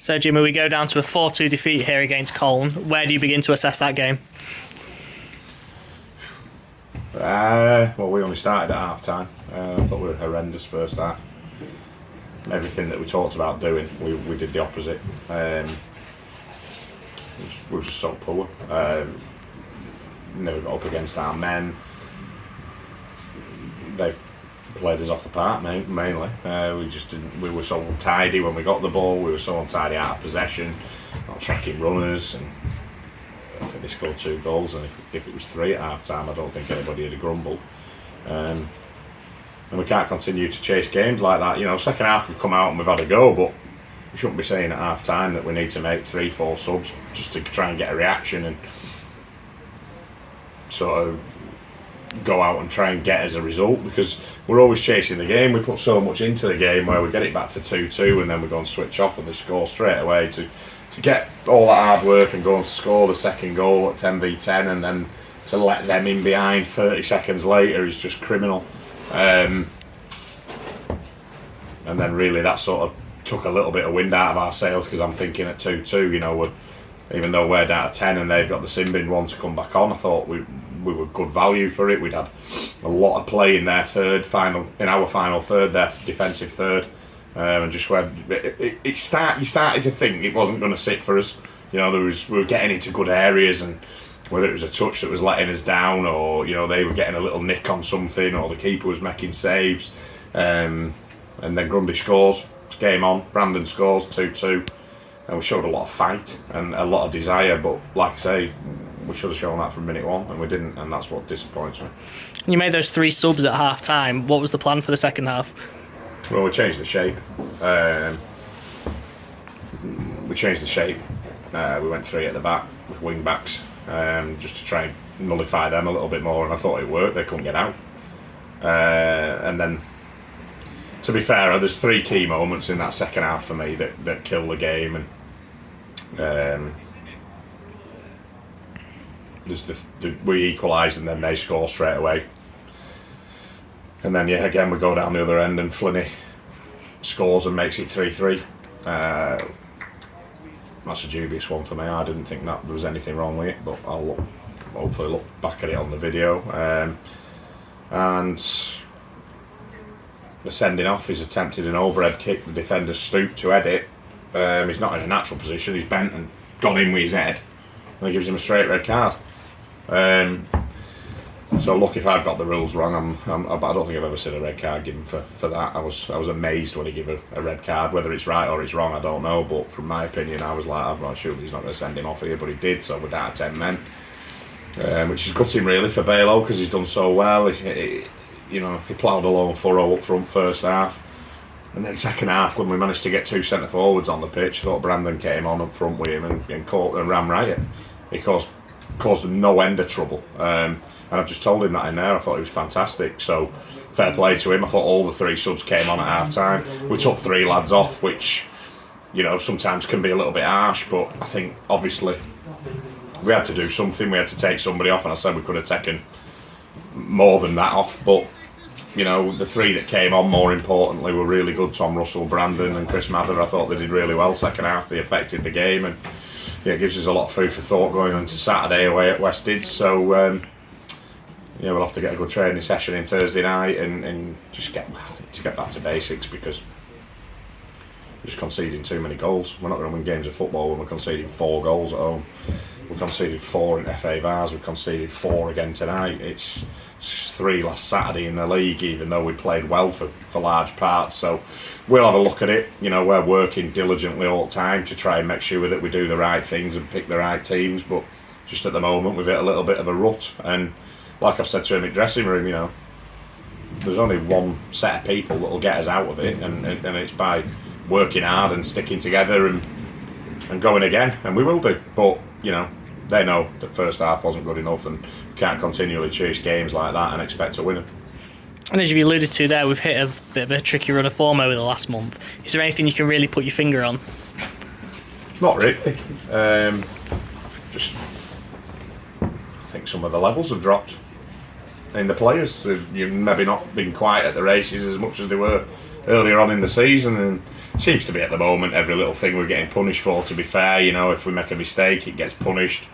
So, Jimmy, we go down to a 4-2 defeat here against Colne. Where do you begin to assess that game? Well, we only started at half time. I thought we were horrendous first half. Everything that we talked about doing, we did the opposite. We were just so poor. Never got up against our men. They played us off the park mainly. We just didn't. We were so untidy when we got the ball. We were so untidy out of possession, not tracking runners, and I think they scored 2 goals. And if it was 3 at half time, I don't think anybody would have grumbled. And we can't continue to chase games like that. You know, second half we've come out and we've had a go, but we shouldn't be saying at half time that we need to make 3-4 subs just to try and get a reaction and sort of go out and try and get as a result, because we're always chasing the game. We put so much into the game where we get it back to 2-2 and then we go and switch off and they score straight away. To get all that hard work and go and score the second goal at 10v10 and then to let them in behind 30 seconds later is just criminal. And then really that sort of took a little bit of wind out of our sails, because I'm thinking at 2-2, you know, even though we're down to 10 and they've got the Simbin one to come back on, I thought we were good value for it. We'd had a lot of play in their our final third, their defensive third, and just where you started to think it wasn't going to sit for us. You know, we were getting into good areas, and whether it was a touch that was letting us down, or you know they were getting a little nick on something, or the keeper was making saves, and then Grundy scores. Game on. Brandon scores 2-2, and we showed a lot of fight and a lot of desire. But like I say, we should have shown that from minute one, and we didn't, and that's what disappoints me. You made those 3 subs at half time. What was the plan for the second half? Well, we changed the shape. We went 3 at the back with wing backs, just to try and nullify them a little bit more, and I thought it worked. They couldn't get out, and then, to be fair, there's 3 key moments in that second half for me that kill the game, and there's we equalise and then they score straight away, and then again we go down the other end and Flinney scores and makes it 3-3. That's a dubious one for me. I didn't think that there was anything wrong with it, but I'll hopefully look back at it on the video. And the sending off, he's attempted an overhead kick, the defender stooped to head it. He's not in a natural position, he's bent and gone in with his head, and he gives him a straight red card. So look, if I've got the rules wrong, I don't think I've ever seen a red card given for that. I was amazed when he gave a red card. Whether it's right or it's wrong, I don't know, but from my opinion, I was like, I'm not sure he's not going to send him off here, but he did, so we're down to 10 men. Which is gutting really for Balo, because he's done so well. He ploughed a long furrow up front first half, and then second half when we managed to get 2 centre forwards on the pitch, I thought Brandon came on up front with him and ran riot. He caused them no end of trouble, and I've just told him that in there. I thought he was fantastic, so fair play to him. I thought all the 3 subs came on at half time. We took 3 lads off, which, you know, sometimes can be a little bit harsh, but I think obviously we had to do something. We had to take somebody off, and I said we could have taken more than that off, but you know, the 3 that came on, more importantly, were really good. Tom Russell, Brandon and Chris Mather, I thought they did really well second half. They affected the game, and it gives us a lot of food for thought going on to Saturday away at Westid. So we'll have to get a good training session in Thursday night and just get back to basics, because we're just conceding too many goals. We're not going to win games of football when we're conceding 4 goals at home. We conceded 4 in FA Vars, we conceded 4 again tonight. It's 3 last Saturday in the league, even though we played well for large parts. So we'll have a look at it. You know, we're working diligently all the time to try and make sure that we do the right things and pick the right teams, but just at the moment we've hit a little bit of a rut. And like I've said to him in dressing room, you know, there's only one set of people that will get us out of it, and it's by working hard and sticking together and going again, and we will do. But you know, they know that first half wasn't good enough, and we can't continually chase games like that and expect to win them. And as you alluded to there, we've hit a bit of a tricky run of form over the last month. Is there anything you can really put your finger on? Not really. Just, I think some of the levels have dropped in the players. You've maybe not been quite at the races as much as they were earlier on in the season, and it seems to be at the moment every little thing we're getting punished for. To be fair, you know, if we make a mistake, it gets punished.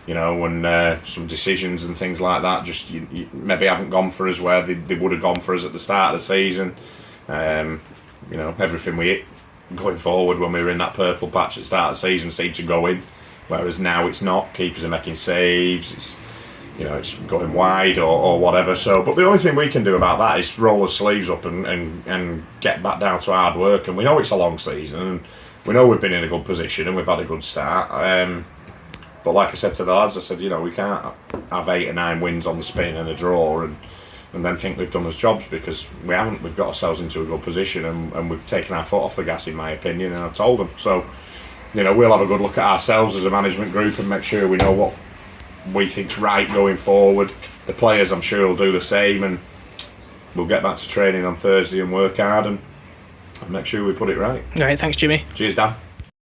You know, when some decisions and things like that just you maybe haven't gone for us where they would have gone for us at the start of the season. You know, everything we hit going forward when we were in that purple patch at the start of the season seemed to go in, whereas now it's not. Keepers are making saves, it's, you know, it's going wide or whatever. So, but the only thing we can do about that is roll our sleeves up and get back down to hard work. And we know it's a long season, and we know we've been in a good position and we've had a good start. But like I said to the lads, I said, you know, we can't have 8 or 9 wins on the spin and a draw and then think we've done us jobs, because we haven't. We've got ourselves into a good position and we've taken our foot off the gas, in my opinion, and I've told them. So, you know, we'll have a good look at ourselves as a management group and make sure we know what we think's right going forward. The players, I'm sure, will do the same, and we'll get back to training on Thursday and work hard and make sure we put it right. All right, thanks, Jimmy. Cheers, Dan.